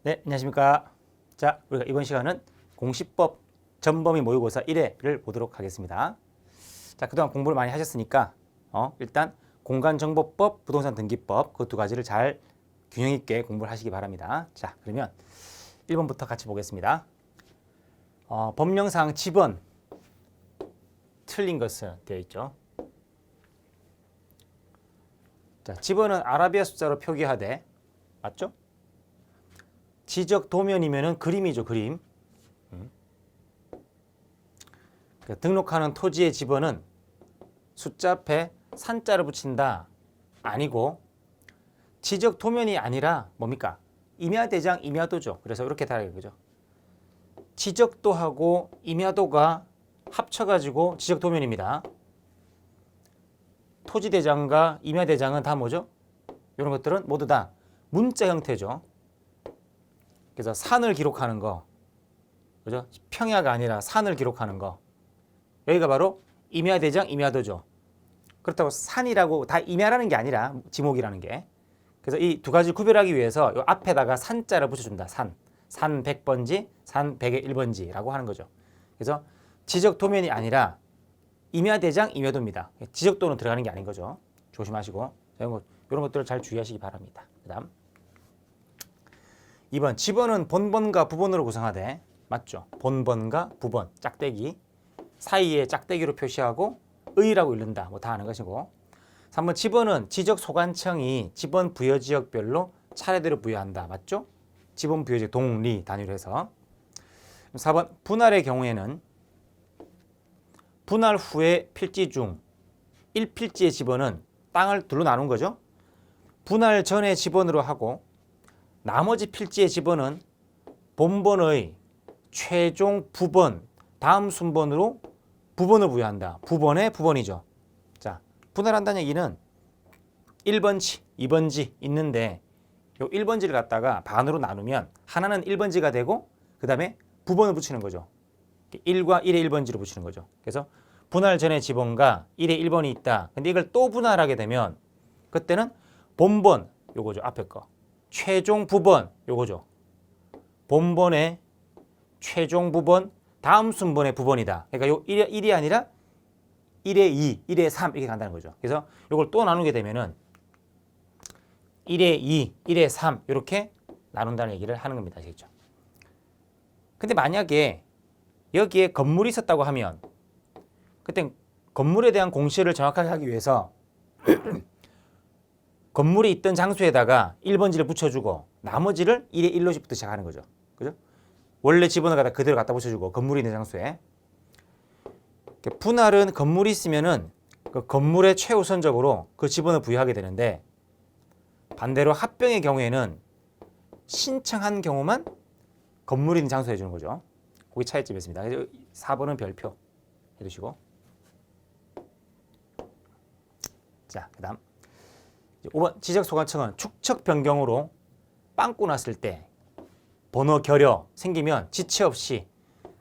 네, 안녕하십니까. 자, 우리가 이번 시간은 공시법 전범위 모의고사 1회를 보도록 하겠습니다. 자, 그동안 공부를 많이 하셨으니까 일단 공간정보법, 부동산 등기법 그 두 가지를 잘 균형 있게 공부를 하시기 바랍니다. 자, 그러면 1번부터 같이 보겠습니다. 법령상 지번 틀린 것은 되어 있죠. 자, 지번은 아라비아 숫자로 표기하되 맞죠? 지적 도면이면은 그림이죠, 그림. 그러니까 등록하는 토지의 지번은 숫자 앞에 산자를 붙인다 아니고 지적 도면이 아니라 뭡니까? 임야대장, 임야도죠. 그래서 이렇게 다르게 그죠? 지적도하고 임야도가 합쳐가지고 지적 도면입니다. 토지대장과 임야대장은 다 뭐죠? 이런 것들은 모두 다 문자 형태죠. 그래서 산을 기록하는 거, 그죠? 평야가 아니라 산을 기록하는 거. 여기가 바로 임야대장, 임야도죠. 그렇다고 산이라고 다 임야라는 게 아니라 지목이라는 게. 그래서 이 두 가지 구별하기 위해서 이 앞에다가 산자를 붙여준다. 산 100번지, 산 100의 1번지라고 하는 거죠. 그래서 지적 도면이 아니라 임야대장, 임야도입니다. 지적도는 들어가는 게 아닌 거죠. 조심하시고 이런 것들을 잘 주의하시기 바랍니다. 그다음 2번 지번은 본번과 부번으로 구성하되 맞죠? 본번과 부번 짝대기 사이에 짝대기로 표시하고 의라고 읽는다. 뭐 다 아는 것이고 3번 지번은 지적 소관청이 지번 부여 지역별로 차례대로 부여한다. 맞죠? 지번 부여 지역 동리 단위로 해서 4번 분할의 경우에는 분할 후에 필지 중 1필지의 지번은 땅을 둘로 나눈 거죠. 분할 전에 지번으로 하고 나머지 필지의 지번은 본번의 최종 부번 다음 순번으로 부번을 부여한다. 부번의 부번이죠. 자, 분할한다는 얘기는 1번지, 2번지 있는데 요 1번지를 갖다가 반으로 나누면 하나는 1번지가 되고 그 다음에 부번을 붙이는 거죠. 1과 1의 1번지로 붙이는 거죠. 그래서 분할 전에 지번과 1의 1번이 있다. 근데 이걸 또 분할하게 되면 그때는 본번 요거죠. 앞에 거. 최종 부번 요거죠. 본번의 최종 부번 다음 순번의 부번이다. 그러니까 요 1이 아니라 1의 2, 1의 3 이렇게 간다는 거죠. 그래서 요걸 또 나누게 되면은 1의 2, 1의 3 이렇게 나눈다는 얘기를 하는 겁니다. 아시겠죠? 근데 만약에 여기에 건물이 있었다고 하면 그때 건물에 대한 공시를 정확하게 하기 위해서 건물이 있던 장소에다가 1번지를 붙여주고 나머지를 1의 1로부터 시작하는 거죠. 그죠? 원래 지번을 갖다 그대로 갖다 붙여주고 건물이 있는 장소에 분할은 건물이 있으면은 그 건물에 최우선적으로 그 지번을 부여하게 되는데 반대로 합병의 경우에는 신청한 경우만 건물이 있는 장소에 해주는 거죠. 그게 차이점이 있습니다. 4번은 별표 해두시고 자, 그 다음 5번 지적소관청은 축척 변경으로 빵꾸 났을 때 번호 결여 생기면 지체 없이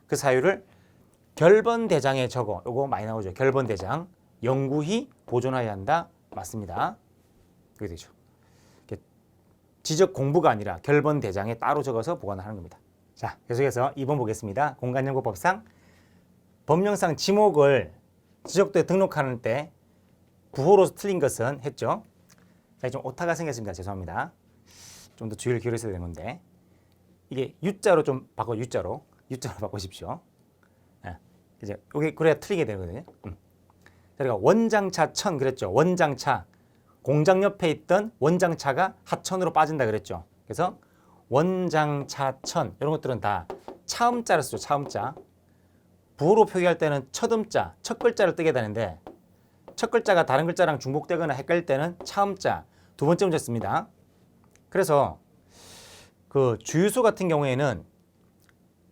그 사유를 결번대장에 적어. 요거 많이 나오죠. 결번대장 영구히 보존해야 한다. 맞습니다. 그게 되죠. 지적 공부가 아니라 결번대장에 따로 적어서 보관하는 겁니다. 자, 계속해서 2번 보겠습니다. 공간연구법상 법령상 지목을 지적도에 등록하는 때 부호로 틀린 것은 했죠. 자, 좀 오타가 생겼습니다. 죄송합니다. 좀 더 주의를 기울였어야 되는 건데 이게 U자로 좀 바꿔 U자로 바꾸십시오. 네. 이제 여기 그래야 틀리게 되거든요. 그러니까 원장차천 그랬죠. 원장차 공장 옆에 있던 원장차가 하천으로 빠진다 그랬죠. 그래서 원장차천 이런 것들은 다 차음자를 쓰죠. 차음자. 부호로 표기할 때는 첫음자, 첫 글자를 뜨게 되는데 첫 글자가 다른 글자랑 중복되거나 헷갈릴 때는 차음자 두 번째 문제 씁니다. 그래서 그 주유소 같은 경우에는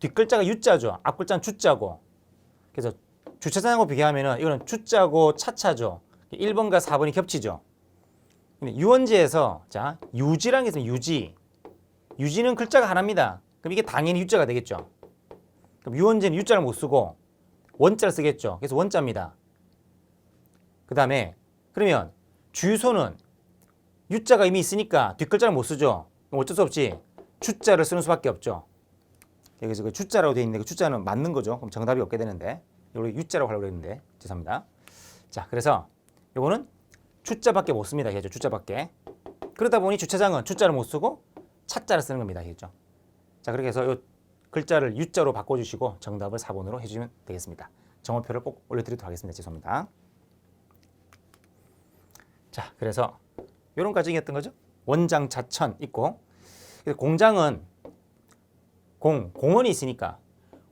뒷글자가 U자죠. 앞글자는 주자고. 그래서 주차장하고 비교하면은 이거는 주자고 차차죠. 1번과 4번이 겹치죠. 근데 유원지에서 자, 유지라는 게 있으면 유지. 유지는 글자가 하나입니다. 그럼 이게 당연히 U자가 되겠죠. 그럼 유원지는 U자를 못 쓰고 원자를 쓰겠죠. 그래서 원자입니다. 그 다음에 그러면 주유소는 U자가 이미 있으니까 뒷글자를 못 쓰죠. 어쩔 수 없지. 주자를 쓰는 수밖에 없죠. 여기서 그 주자라고 되어 있는데 그 주자는 맞는 거죠. 그럼 정답이 없게 되는데 여기 U자라고 하려고 했는데 죄송합니다. 자, 그래서 요거는 주자밖에 못 씁니다. 알겠죠? 주자밖에. 그러다 보니 주차장은 주자를 못 쓰고 차자를 쓰는 겁니다. 알겠죠? 자, 그렇게 해서 요 글자를 U자로 바꿔주시고 정답을 4번으로 해주시면 되겠습니다. 정오표를 꼭 올려드리도록 하겠습니다. 죄송합니다. 자, 그래서 이런 과정이었던 거죠. 원장 자천 있고 공장은 공원이 있으니까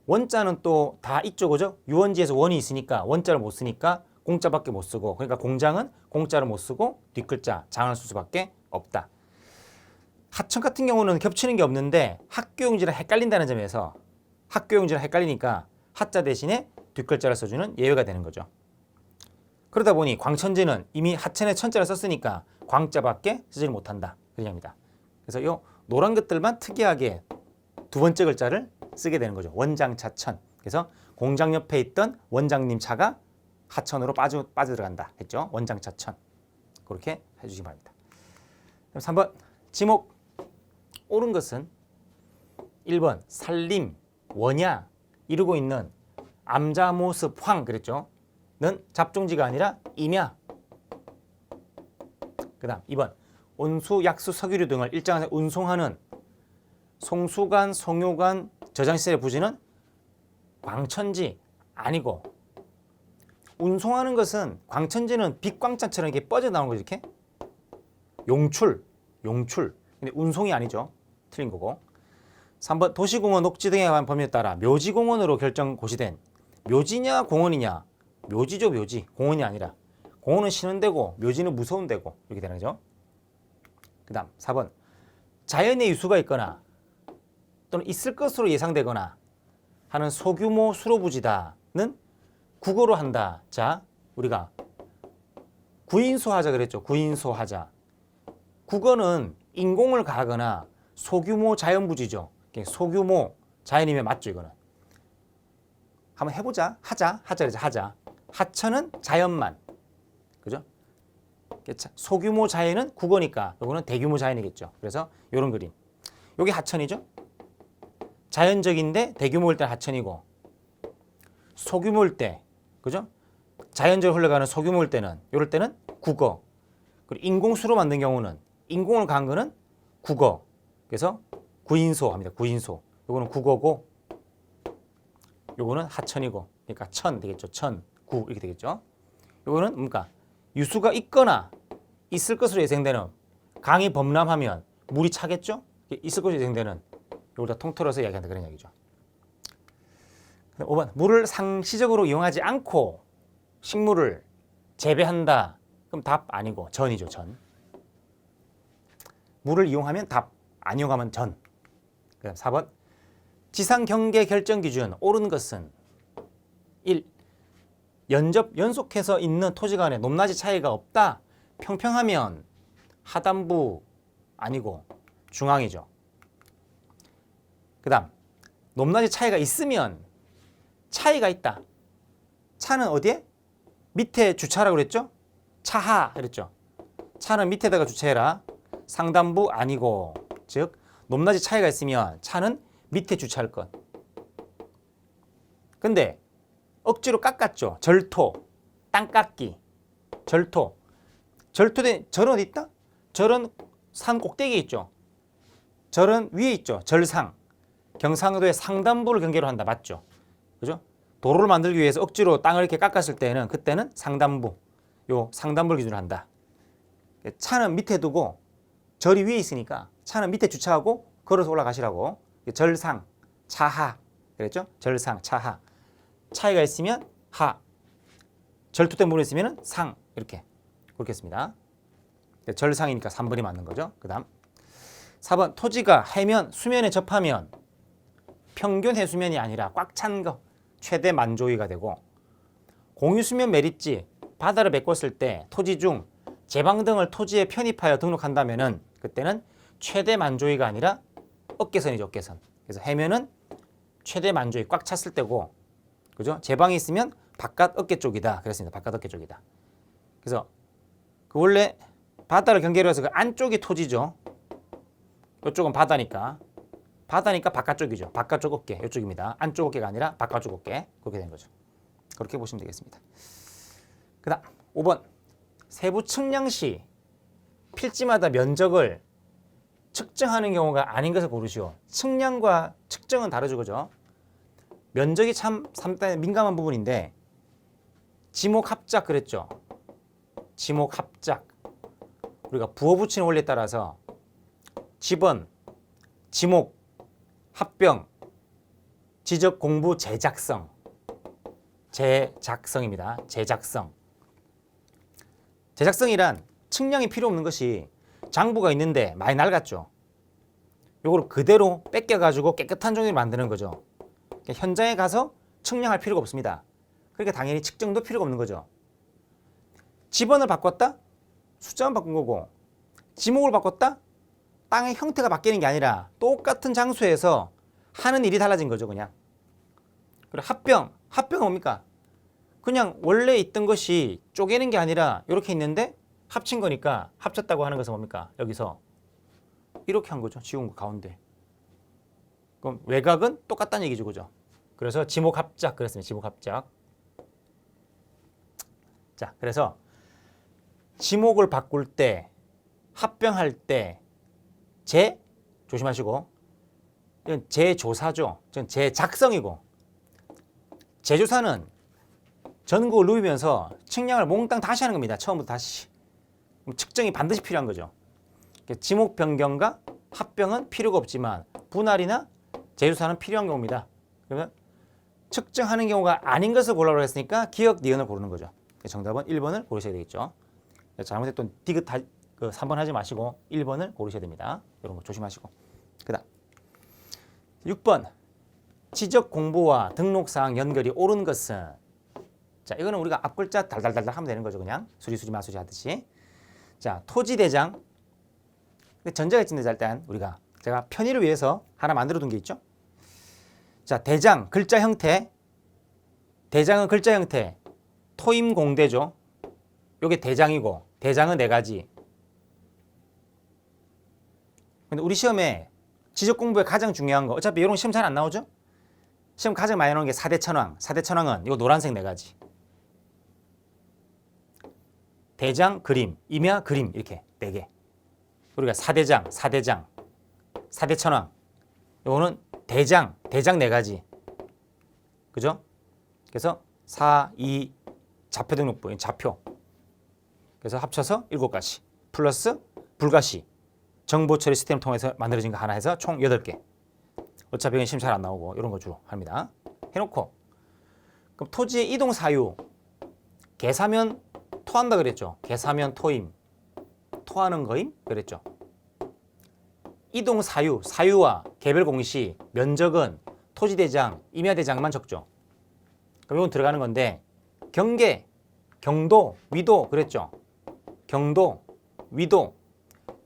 원자는 또 다 있죠. 그죠? 유원지에서 원이 있으니까 원자를 못 쓰니까 공자밖에 못 쓰고 그러니까 공장은 공자를 못 쓰고 뒷글자 장을 쓸 수밖에 없다. 하천 같은 경우는 겹치는 게 없는데 학교용지랑 헷갈린다는 점에서 학교용지랑 헷갈리니까 하자 대신에 뒷글자를 써주는 예외가 되는 거죠. 그러다 보니 광천지는 이미 하천에 천자를 썼으니까 광자밖에 쓰지를 못한다. 그 얘기입니다. 그래서 이 노란 것들만 특이하게 두 번째 글자를 쓰게 되는 거죠. 원장차천. 그래서 공장 옆에 있던 원장님 차가 하천으로 빠져들어간다 했죠. 원장차천. 그렇게 해주시기 바랍니다. 그럼 3번 지목 옳은 것은 1번 살림, 원야 이루고 있는 암자, 모습, 황 그랬죠. 는 잡종지가 아니라 임야. 그 다음 2번 온수, 약수, 석유류 등을 일정하게 운송하는 송수관, 송요관, 저장시설의 부지는 광천지 아니고 운송하는 것은 광천지는 빛광자처럼 이렇게 뻗어나오는 거죠. 이렇게 용출. 근데 운송이 아니죠. 틀린 거고. 3번 도시공원, 녹지 등에 관한 법률에 따라 묘지공원으로 결정 고시된 묘지냐 공원이냐 묘지죠. 묘지. 공원이 아니라 공원은 쉬는 데고 묘지는 무서운 데고 이렇게 되는 거죠. 그 다음 4번 자연의 유수가 있거나 또는 있을 것으로 예상되거나 하는 소규모 수로부지다는 국어로 한다. 자, 우리가 구인소하자 그랬죠. 구인소하자. 국어는 인공을 가하거나 소규모 자연부지죠. 소규모 자연이면 맞죠. 이거는. 한번 해보자. 하자. 하천은 자연만. 그죠? 소규모 자연은 국어니까 이거는 대규모 자연이겠죠. 그래서 이런 그림. 여기 하천이죠. 자연적인데 대규모일 때는 하천이고 소규모일 때 그죠? 자연적으로 흘러가는 소규모일 때는 이럴 때는 국어. 그리고 인공수로 만든 경우는 인공을 가한 거는 국어. 그래서 구인소 합니다. 구인소. 요거는 국어고 요거는 하천이고 그러니까 천 되겠죠. 천, 구 이렇게 되겠죠. 요거는 그러니까 유수가 있거나 있을 것으로 예상되는 강이 범람하면 물이 차겠죠. 있을 것으로 예상되는 요걸 다 통틀어서 이야기한다 그런 얘기죠. 5번 물을 상시적으로 이용하지 않고 식물을 재배한다. 그럼 답 아니고 전이죠. 전. 물을 이용하면 답, 안 이용하면 전. 그다음 4번 지상 경계 결정 기준 옳은 것은 1. 연속해서 있는 토지 간에 높낮이 차이가 없다. 평평하면 하단부 아니고 중앙이죠. 그 다음 높낮이 차이가 있으면 차이가 있다. 차는 어디에? 밑에 주차라고 그랬죠? 차하 그랬죠? 차는 밑에다가 주차해라. 상단부 아니고 즉 높낮이 차이가 있으면 차는 밑에 주차할 것. 근데 억지로 깎았죠. 절토, 땅깎기, 절토. 절토된 절은 어디 있다? 절은 산 꼭대기에 있죠. 절은 위에 있죠. 절상. 경상도의 상단부를 경계로 한다. 맞죠? 그죠? 도로를 만들기 위해서 억지로 땅을 이렇게 깎았을 때는 그때는 상단부. 요 상단부를 기준으로 한다. 차는 밑에 두고 절이 위에 있으니까 차는 밑에 주차하고 걸어서 올라가시라고. 절상, 차하. 그랬죠? 절상, 차하. 차이가 있으면 하. 절토된 부분이 있으면 상. 이렇게. 그렇게 했습니다. 절상이니까 3번이 맞는 거죠. 그 다음 4번 토지가 해면, 수면에 접하면 평균 해수면이 아니라 꽉 찬 거 최대 만조위가 되고 공유수면 메리지 바다를 메꿨을 때 토지 중 제방 등을 토지에 편입하여 등록한다면은 그때는 최대 만조위가 아니라 어깨선이죠. 어깨선. 그래서 해면은 최대 만조위 꽉 찼을 때고 그죠? 제방이 있으면 바깥 어깨 쪽이다. 그랬습니다. 바깥 어깨 쪽이다. 그래서 그 원래 바다를 경계로 해서 그 안쪽이 토지죠. 이쪽은 바다니까 바다니까 바깥쪽이죠. 바깥쪽 어깨 이쪽입니다. 안쪽 어깨가 아니라 바깥쪽 어깨 그렇게 된 거죠. 그렇게 보시면 되겠습니다. 그다음 5번 세부 측량 시 필지마다 면적을 측정하는 경우가 아닌 것을 고르시오. 측량과 측정은 다르죠, 그죠? 면적이 참 상당히 민감한 부분인데 지목 합작 그랬죠. 지목 합작 우리가 부호 붙이는 원리에 따라서 지번, 지목, 합병, 지적 공부 제작성 제작성입니다. 제작성. 제작성이란 측량이 필요 없는 것이 장부가 있는데 많이 낡았죠. 요걸 그대로 뺏겨가지고 깨끗한 종이를 만드는 거죠. 현장에 가서 측량할 필요가 없습니다. 그러니까 당연히 측정도 필요가 없는 거죠. 지번을 바꿨다? 숫자만 바꾼 거고 지목을 바꿨다? 땅의 형태가 바뀌는 게 아니라 똑같은 장소에서 하는 일이 달라진 거죠, 그냥. 그리고 합병은 뭡니까? 그냥 원래 있던 것이 쪼개는 게 아니라 이렇게 있는데 합친 거니까 합쳤다고 하는 것은 뭡니까? 여기서 이렇게 한 거죠. 지운 거 가운데. 그럼 외곽은 똑같다는 얘기죠, 그죠? 그래서 지목합작 그랬습니다. 지목합작. 자, 그래서 지목을 바꿀 때, 합병할 때, 조심하시고, 이건 재조사죠. 이건 재작성이고, 재조사는 전국을 누비면서 측량을 몽땅 다시 하는 겁니다. 처음부터 다시. 측정이 반드시 필요한 거죠. 지목 변경과 합병은 필요가 없지만 분할이나 재조사는 필요한 경우입니다. 그러면 측정하는 경우가 아닌 것을 고르라고 했으니까 기억, 니은을 고르는 거죠. 정답은 1번을 고르셔야 되겠죠. 잘못했던 디귿 3번 하지 마시고 1번을 고르셔야 됩니다. 이런 거 조심하시고. 그 다음 6번 지적 공부와 등록사항 연결이 옳은 것은 자 이거는 우리가 앞글자 달달달달 하면 되는 거죠. 그냥 수리수리 마수리 하듯이. 자 토지대장 전제가 있는 데자 일단 우리가 제가 편의를 위해서 하나 만들어 둔 게 있죠. 자 대장 글자 형태 대장은 글자 형태 토임공대죠. 요게 대장이고 대장은 4가지. 근데 우리 시험에 지적 공부에 가장 중요한 거 어차피 이런 시험 잘 안 나오죠? 시험 가장 많이 나오는 게 4대 천왕. 4대 천왕은 이거 노란색 4가지. 대장, 그림, 임야, 그림 이렇게 4개. 우리가 4대장, 4대 천왕. 요거는 대장 4가지. 그죠? 그래서 4, 2 좌표 등록부, 좌표. 그래서 합쳐서 7가지. 플러스 불가시. 정보 처리 시스템을 통해서 만들어진 거 하나 해서 총 8개. 어차피 이건 시험 잘 안 나오고 이런 거 주로 합니다. 해놓고 그럼 토지의 이동 사유 개사면 토한다 그랬죠. 개사면 토임 토하는 거임 그랬죠. 이동 사유 사유와 개별 공시 면적은 토지대장 임야대장만 적죠. 그럼 이건 들어가는 건데 경계 경도 위도 그랬죠. 경도 위도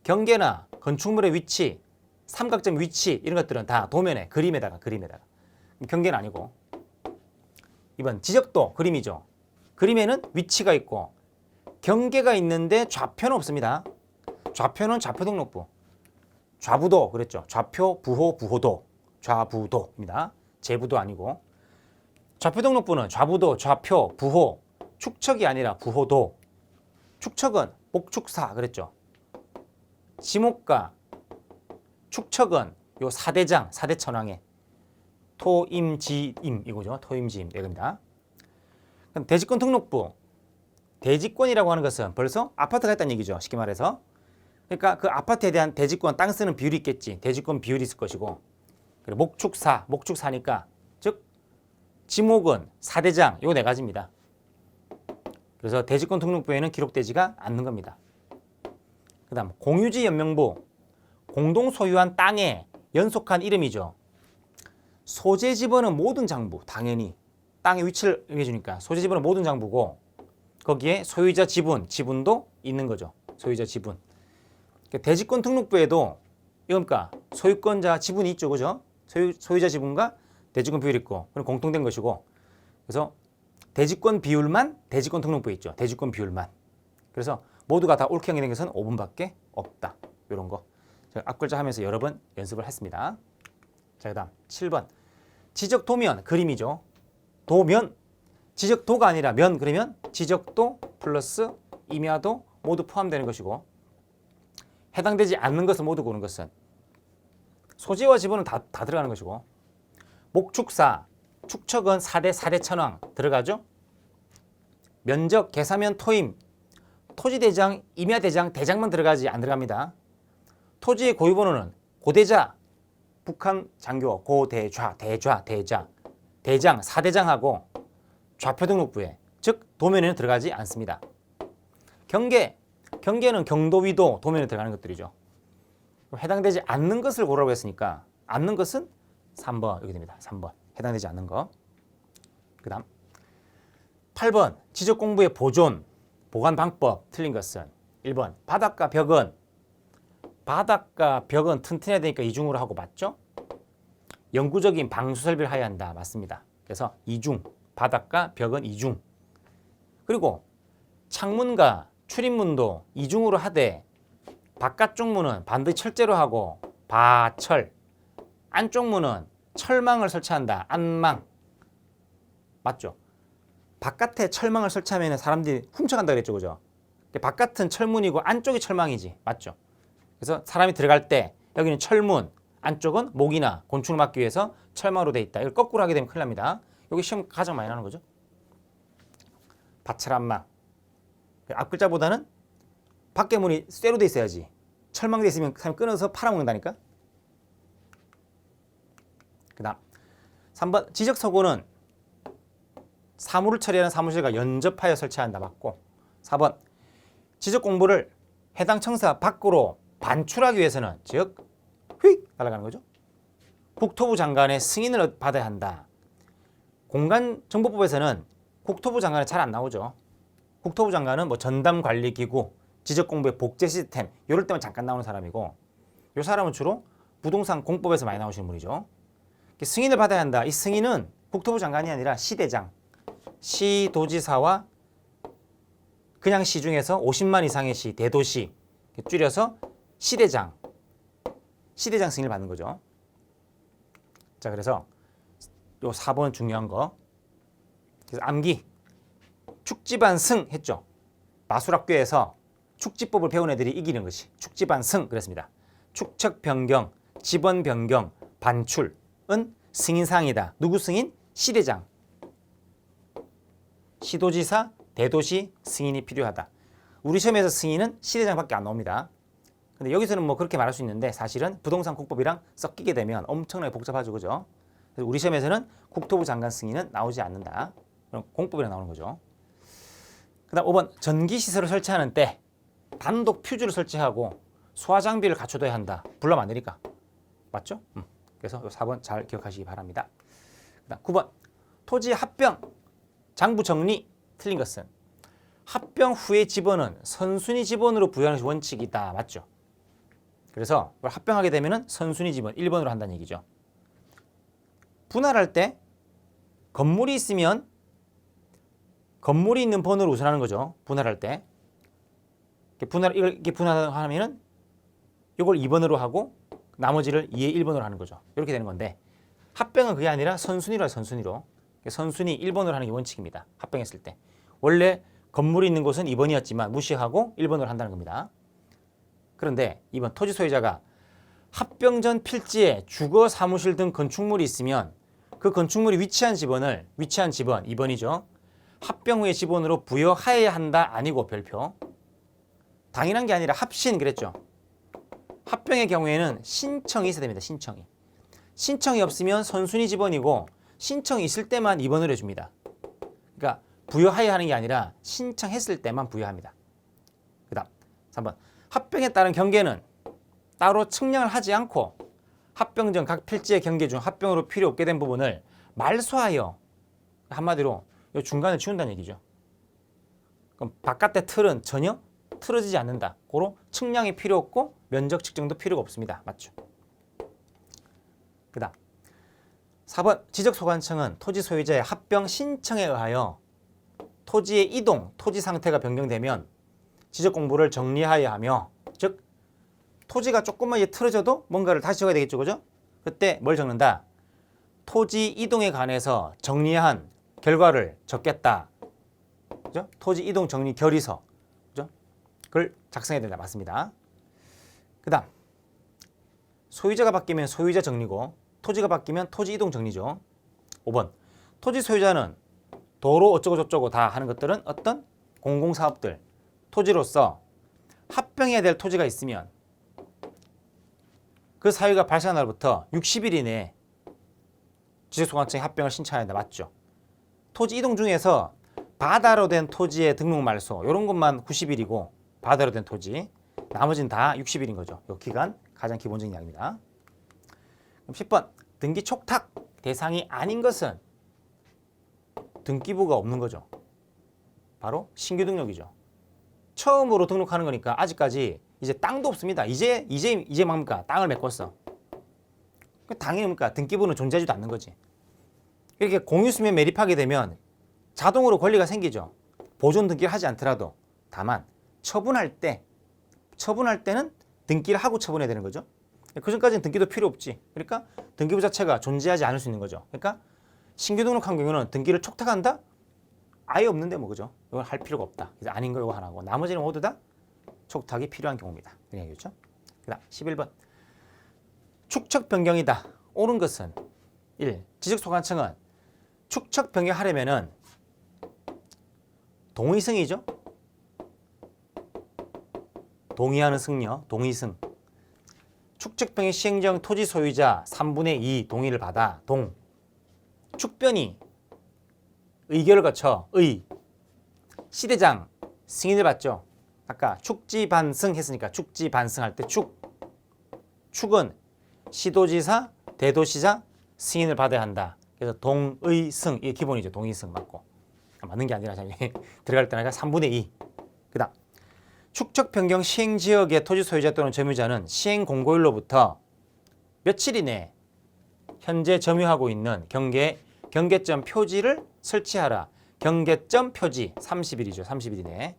경계나 건축물의 위치 삼각점 위치 이런 것들은 다 도면에 그림에다가 경계는 아니고 이번 지적도 그림이죠. 그림에는 위치가 있고 경계가 있는데 좌표는 없습니다. 좌표는 좌표 등록부 좌부도 그랬죠. 좌표 부호 부호도 좌부도입니다. 제부도 아니고 좌표 등록부는 좌부도 좌표 부호 축척이 아니라 부호도 축척은 목축사 그랬죠. 지목과 축척은 요 4대장, 4대 천왕의 토임지임 이거죠. 토임지임 이겁니다. 그럼 대지권 등록부 대지권이라고 하는 것은 벌써 아파트가 있다는 얘기죠. 쉽게 말해서. 그러니까 그 아파트에 대한 대지권 땅 쓰는 비율이 있겠지. 대지권 비율이 있을 것이고 그리고 목축사니까 즉 지목은 4대장 요 4가지입니다. 그래서 대지권 등록부에는 기록되지가 않는 겁니다. 그 다음 공유지 연명부 공동 소유한 땅의 연속한 이름이죠. 소재 지번은 모든 장부 당연히 땅의 위치를 의미해주니까 소재 지번은 모든 장부고 거기에 소유자 지분도 있는 거죠. 소유자 지분. 대지권 등록부에도 이겁니까 소유권자 지분이 있죠, 그죠? 소유자 지분과 대지권 비율이 있고 그럼 공통된 것이고 그래서 대지권 비율만 대지권 등록부에 있죠. 대지권 비율만. 그래서 모두가 다 옳게 정의된 것은 5분밖에 없다. 이런 거. 제가 앞글자 하면서 여러 번 연습을 했습니다. 자, 그다음 7번. 지적도면 그림이죠. 도면 지적도가 아니라 면 그러면 지적도 플러스 임야도 모두 포함되는 것이고 해당되지 않는 것을 모두 고르는 것은 소재와 지분은 다 들어가는 것이고 목축사, 축척은 4대 4대 천왕 들어가죠. 면적, 계사면, 토임, 토지대장, 임야대장, 대장만 들어가지 안 들어갑니다. 토지의 고유번호는 고대자, 북한 장교, 고대좌, 대좌, 대자, 대장, 4대장하고 좌표 등록부에 즉 도면에는 들어가지 않습니다. 경계는 경도, 위도, 도면에 들어가는 것들이죠. 해당되지 않는 것을 고르라고 했으니까 않는 것은 3번 여기 됩니다. 3번 해당되지 않는 거. 그 다음 8번 지적공부의 보관 방법 틀린 것은 1번 바닥과 벽은 튼튼해야 되니까 이중으로 하고 맞죠? 영구적인 방수 설비를 하여야 한다. 맞습니다. 그래서 이중, 바닥과 벽은 이중. 그리고 창문과 출입문도 이중으로 하되 바깥쪽 문은 반드시 철제로 하고 바철, 안쪽 문은 철망을 설치한다. 안망. 맞죠? 바깥에 철망을 설치하면 사람들이 훔쳐간다 그랬죠. 그죠? 바깥은 철문이고 안쪽이 철망이지. 맞죠? 그래서 사람이 들어갈 때 여기는 철문, 안쪽은 모기나 곤충을 막기 위해서 철망으로 돼 있다. 이걸 거꾸로 하게 되면 큰일 납니다. 여기 시험 가장 많이 나오는 거죠. 바철안망. 앞글자보다는 밖에 문이 쇠로 돼 있어야지. 철망돼 있으면 사람이 끊어서 팔아먹는다니까. 그 다음 3번 지적서고는 사무를 처리하는 사무실과 연접하여 설치한다. 맞고 4번 지적공부를 해당 청사 밖으로 반출하기 위해서는 즉 휙 날아가는 거죠. 국토부 장관의 승인을 받아야 한다. 공간정보법에서는 국토부 장관은 잘 안 나오죠. 국토부 장관은 뭐 전담관리기구, 지적공부의 복제 시스템 이럴 때만 잠깐 나오는 사람이고 이 사람은 주로 부동산 공법에서 많이 나오시는 분이죠. 승인을 받아야 한다. 이 승인은 국토부 장관이 아니라 시대장, 시도지사와 그냥 시 중에서 50만 이상의 시, 대도시 줄여서 시대장 승인을 받는 거죠. 자, 그래서 요 4번 중요한 거. 그래서 암기 축지반승 했죠. 마술학교에서 축지법을 배운 애들이 이기는 것이 축지반승 그랬습니다. 축척 변경, 지번 변경, 반출은 승인사항이다. 누구 승인? 시대장. 시도지사, 대도시 승인이 필요하다. 우리 시험에서 승인은 시대장밖에 안 나옵니다. 근데 여기서는 뭐 그렇게 말할 수 있는데 사실은 부동산 국법이랑 섞이게 되면 엄청나게 복잡하죠. 그죠? 그래서 우리 시험에서는 국토부 장관 승인은 나오지 않는다. 그럼 공법이랑 나오는 거죠. 그 다음 5번 전기시설을 설치하는 때 단독 퓨즈를 설치하고 소화장비를 갖춰둬야 한다. 불러면 안 되니까. 맞죠? 그래서 4번 잘 기억하시기 바랍니다. 그 다음 9번 토지 합병 장부 정리 틀린 것은 합병 후의 지번은 선순위 지번으로 부여하는 것이 원칙이다. 맞죠? 그래서 합병하게 되면 선순위 지번 1번으로 한다는 얘기죠. 분할할 때 건물이 있으면 건물이 있는 번호를 우선하는 거죠. 분할할 때. 이렇게 분할하면은 이걸 2번으로 하고 나머지를 2의 1번으로 하는 거죠. 이렇게 되는 건데 합병은 그게 아니라 선순위로 선순위로. 선순위 1번으로 하는 게 원칙입니다. 합병했을 때. 원래 건물이 있는 곳은 2번이었지만 무시하고 1번으로 한다는 겁니다. 그런데 이번 토지 소유자가 합병 전 필지에 주거, 사무실 등 건축물이 있으면 그 건축물이 위치한 지번 2번이죠. 합병 후의 지번으로 부여하여야 한다 아니고 별표. 당연한 게 아니라 합신 그랬죠. 합병의 경우에는 신청이 있어야 됩니다. 신청이 없으면 선순위 지번이고 신청이 있을 때만 2번을 해줍니다. 그러니까 부여하여야 하는 게 아니라 신청했을 때만 부여합니다. 그 다음 3번 합병에 따른 경계는 따로 측량을 하지 않고 합병 전 각 필지의 경계 중 합병으로 필요 없게 된 부분을 말소하여 한마디로 이 중간을 지운다는 얘기죠. 그럼 바깥의 틀은 전혀 틀어지지 않는다. 고로 측량이 필요 없고 면적 측정도 필요가 없습니다. 맞죠? 그 다음 4번 지적소관청은 토지 소유자의 합병 신청에 의하여 토지의 이동, 토지 상태가 변경되면 지적공부를 정리하여야 하며 즉 토지가 조금만 틀어져도 뭔가를 다시 적어야 되겠죠. 그죠? 그때 뭘 적는다? 토지 이동에 관해서 정리한 결과를 적겠다. 그죠? 토지 이동 정리 결의서. 그죠? 그걸 작성해야 된다. 맞습니다. 그다음 소유자가 바뀌면 소유자 정리고 토지가 바뀌면 토지 이동 정리죠. 5번 토지 소유자는 도로 어쩌고 저쩌고 다 하는 것들은 어떤 공공사업들 토지로서 합병해야 될 토지가 있으면 그 사유가 발생한 날부터 60일 이내에 지적소관청에 합병을 신청해야 한다. 맞죠? 토지 이동 중에서 바다로 된 토지의 등록 말소 이런 것만 90일이고 바다로 된 토지 나머지는 다 60일인 거죠. 이 기간 가장 기본적인 이야기입니다. 그럼 10번 등기 촉탁 대상이 아닌 것은 등기부가 없는 거죠. 바로 신규 등록이죠. 처음으로 등록하는 거니까 아직까지 이제 땅도 없습니다. 이제 뭡니까? 땅을 메꿨어. 당연히 뭡니까? 등기부는 존재하지도 않는 거지. 이렇게 공유수면 매립하게 되면 자동으로 권리가 생기죠. 보존 등기를 하지 않더라도. 다만 처분할 때는 등기를 하고 처분해야 되는 거죠. 그 전까지는 등기도 필요 없지. 그러니까 등기부 자체가 존재하지 않을 수 있는 거죠. 그러니까 신규 등록한 경우는 등기를 촉탁한다? 아예 없는데 뭐 그죠? 이걸 할 필요가 없다. 그래서 아닌 거 이거 하나고 나머지는 모두 다 촉탁이 필요한 경우입니다. 그냥 얘기죠. 그다음 11번 축척 변경이다. 옳은 것은 1. 지적소관청은 축척 변경하려면은 동의승이죠. 동의하는 승려, 동의승. 축척 변경 시행령 토지 소유자 3분의 2 동의를 받아 축변이 의결을 거쳐 시대장 승인을 받죠. 아까 축지반승 했으니까 축지반승할 때 축은 시도지사, 대도시장 승인을 받아야 한다. 그래서 동의승 이게 기본이죠. 동의승 맞고 맞는 게 아니라 들어갈 때는 3분의 2. 그다음 축척 변경 시행 지역의 토지 소유자 또는 점유자는 시행 공고일로부터 며칠 이내 현재 점유하고 있는 경계점 표지를 설치하라. 경계점 표지 30일이죠. 30일 이내에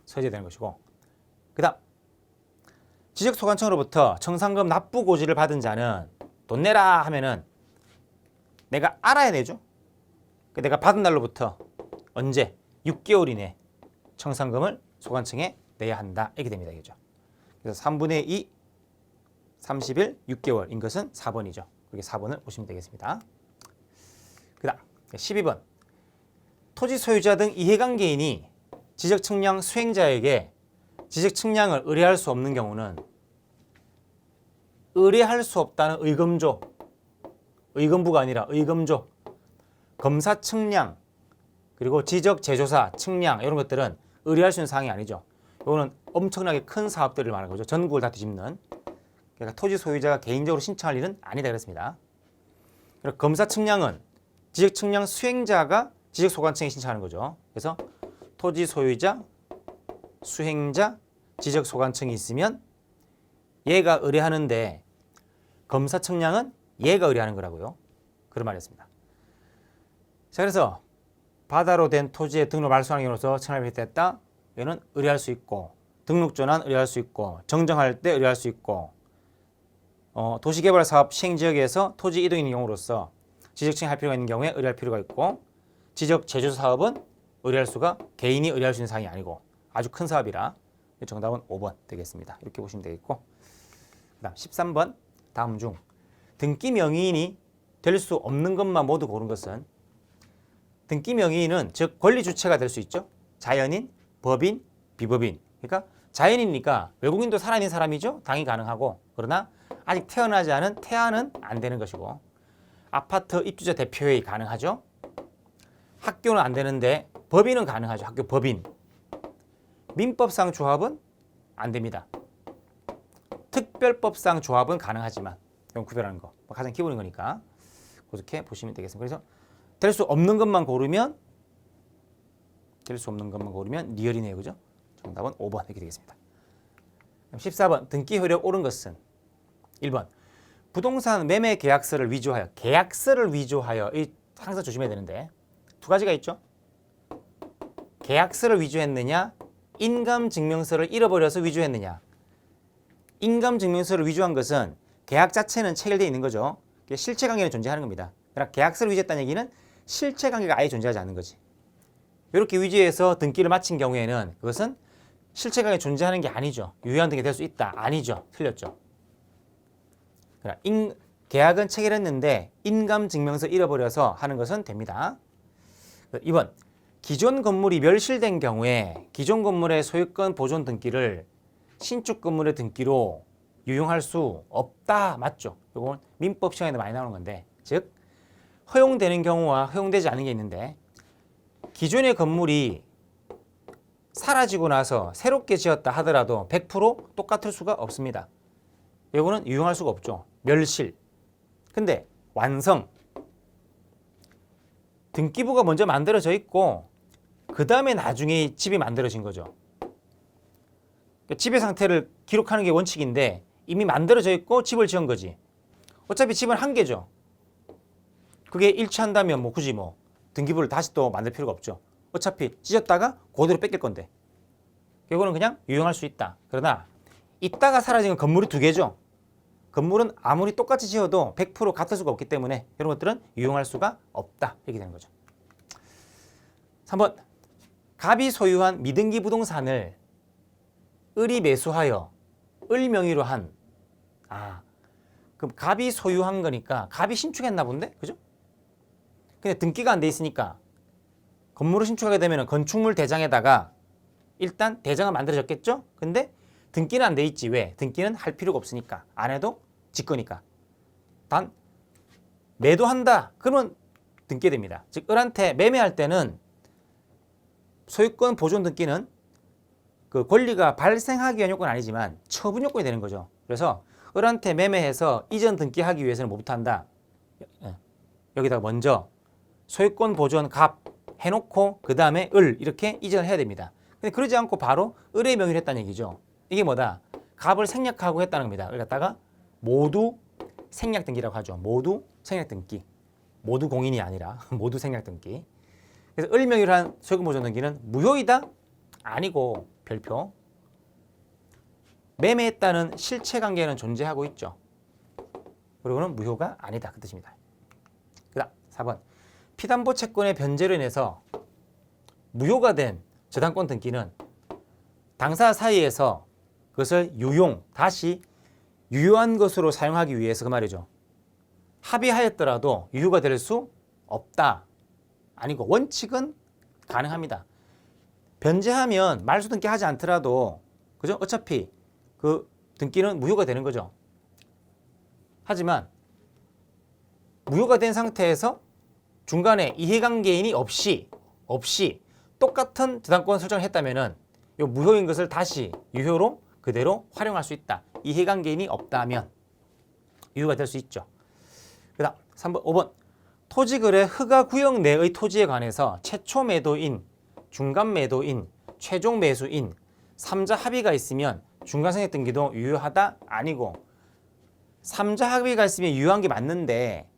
설치해야 되는 것이고 그다음 지적소관청으로부터 청산금 납부 고지를 받은 자는 돈 내라 하면은 내가 알아야 되죠. 내가 받은 날로부터 언제 6개월 이내 청산금을 소관청에 내야 한다. 이렇게 됩니다. 이거죠. 그래서 3분의 2 30일 6개월인 것은 4번이죠. 그렇게 4번을 보시면 되겠습니다. 그 다음 12번 토지 소유자 등 이해관계인이 지적측량 수행자에게 지적측량을 의뢰할 수 없는 경우는 의뢰할 수 없다는 의검부가 아니라 의검조 검사 측량 그리고 지적 제조사 측량 이런 것들은 의뢰할 수 있는 사항이 아니죠. 이거는 엄청나게 큰 사업들을 말하는 거죠. 전국을 다 뒤집는. 그러니까 토지 소유자가 개인적으로 신청할 일은 아니다 그랬습니다. 그리고 검사 측량은 지적 측량 수행자가 지적 소관청에 신청하는 거죠. 그래서 토지 소유자, 수행자, 지적 소관청이 있으면 얘가 의뢰하는데 검사 측량은 얘가 의뢰하는 거라고요. 그런 말이었습니다. 자, 그래서 바다로 된 토지의 등록 말소하는 경우로서 청약이 됐다. 얘는 의뢰할 수 있고 등록 전환 의뢰할 수 있고 정정할 때 의뢰할 수 있고 도시개발 사업 시행 지역에서 토지 이동인 경우로서 지적청이 할 필요가 있는 경우에 의뢰할 필요가 있고 지적 제조 사업은 의뢰할 수가 개인이 의뢰할 수 있는 사항이 아니고 아주 큰 사업이라 정답은 5번 되겠습니다. 이렇게 보시면 되겠고 그다음 13번 다음 중 등기 명의인이 될 수 없는 것만 모두 고른 것은 등기 명의인은 즉 권리 주체가 될 수 있죠. 자연인, 법인, 비법인. 그러니까 자연이니까 외국인도 살아있는 사람이죠. 당이 가능하고 그러나 아직 태어나지 않은 태아는 안 되는 것이고 아파트 입주자 대표회의 가능하죠. 학교는 안 되는데 법인은 가능하죠. 학교 법인. 민법상 조합은 안 됩니다. 특별법상 조합은 가능하지만 이건 구별하는 거 가장 기본인 거니까 그렇게 보시면 되겠습니다. 그래서 될 수 없는 것만 고르면 리얼이네요. 그죠? 정답은 5번 이렇게 되겠습니다. 14번 등기 효력 옳은 것은 1번 부동산 매매 계약서를 위조하여 이 항상 조심해야 되는데 두 가지가 있죠. 계약서를 위조했느냐 인감증명서를 잃어버려서 위조했느냐. 인감증명서를 위조한 것은 계약 자체는 체결되어 있는 거죠. 실체 관계는 존재하는 겁니다. 그러나 계약서를 위조했다는 얘기는 실체 관계가 아예 존재하지 않는 거지. 이렇게 위조해서 등기를 마친 경우에는 그것은 실체 관계 존재하는 게 아니죠. 유효한 등기 될 수 있다. 아니죠. 틀렸죠. 그러나 계약은 체결했는데 인감증명서 잃어버려서 하는 것은 됩니다. 2번, 기존 건물이 멸실된 경우에 기존 건물의 소유권 보존 등기를 신축 건물의 등기로 유용할 수 없다. 맞죠? 이건 민법 시험에도 많이 나오는 건데, 즉 허용되는 경우와 허용되지 않는 게 있는데, 기존의 건물이 사라지고 나서 새롭게 지었다 하더라도 100% 똑같을 수가 없습니다. 이거는 유용할 수가 없죠. 멸실. 근데 완성. 등기부가 먼저 만들어져 있고 그 다음에 나중에 집이 만들어진 거죠. 그러니까 집의 상태를 기록하는 게 원칙인데 이미 만들어져 있고 집을 지은 거지. 어차피 집은 한 개죠. 그게 일치한다면 뭐 굳이 뭐 등기부를 다시 또 만들 필요가 없죠. 어차피 찢었다가 그대로 뺏길 건데. 이거는 그냥 유용할 수 있다. 그러나 있다가 사라진 건 건물이 두 개죠. 건물은 아무리 똑같이 지어도 100% 같을 수가 없기 때문에 이런 것들은 유용할 수가 없다. 이렇게 되는 거죠. 3번, 갑이 소유한 미등기 부동산을 을이 매수하여 을 명의로 한. 그럼 갑이 소유한 거니까 갑이 신축했나 본데? 그죠? 근데 등기가 안 돼 있으니까 건물을 신축하게 되면 건축물 대장에다가 일단 대장은 만들어졌겠죠? 근데 등기는 안 돼 있지. 왜? 등기는 할 필요가 없으니까. 안 해도 직거니까. 단 매도한다. 그러면 등기됩니다. 즉 을한테 매매할 때는 소유권 보존 등기는 그 권리가 발생하기 위한 요건은 아니지만 처분 요건이 되는 거죠. 그래서 을한테 매매해서 이전 등기하기 위해서는 뭐부터 한다? 여기다가 먼저 소유권 보존 갑 해놓고 그 다음에 을 이렇게 이전을 해야 됩니다. 근데 그러지 않고 바로 을의 명의로 했다는 얘기죠. 이게 뭐다? 갑을 생략하고 했다는 겁니다. 이걸 갖다가 모두 생략 등기라고 하죠. 모두 생략 등기. 모두 공인이 아니라 모두 생략 등기. 그래서 을 명의로 한 소유권 보존 등기는 무효이다? 아니고 별표. 매매했다는 실체 관계는 존재하고 있죠. 그리고는 무효가 아니다. 그 뜻입니다. 그다음 4번. 피담보 채권의 변제로 인해서 무효가 된 저당권 등기는 당사 사이에서 그것을 다시 유효한 것으로 사용하기 위해서 그 말이죠. 합의하였더라도 유효가 될 수 없다. 아니고 원칙은 가능합니다. 변제하면 말소 등기 하지 않더라도 그죠? 어차피 그 등기는 무효가 되는 거죠. 하지만 무효가 된 상태에서 중간에 이해관계인이 없이 똑같은 저당권 설정을 했다면은 이 무효인 것을 다시 유효로 그대로 활용할 수 있다. 이해관계인이 없다면 유효가 될 수 있죠. 그다음 3번, 5번. 토지거래 허가 구역 내의 토지에 관해서 최초 매도인, 중간 매도인, 최종 매수인 3자 합의가 있으면 중간생략 등기도 유효하다? 아니고 3자 합의가 있으면 유효한 게 맞는데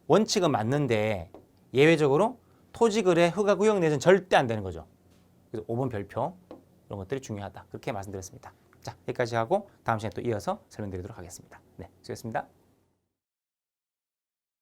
원칙은 맞는데 예외적으로 토지거래 허가 구역 내에서는 절대 안 되는 거죠. 그래서 5번 별표 이런 것들이 중요하다. 그렇게 말씀드렸습니다. 자, 여기까지 하고 다음 시간에 또 이어서 설명드리도록 하겠습니다. 네, 수고했습니다.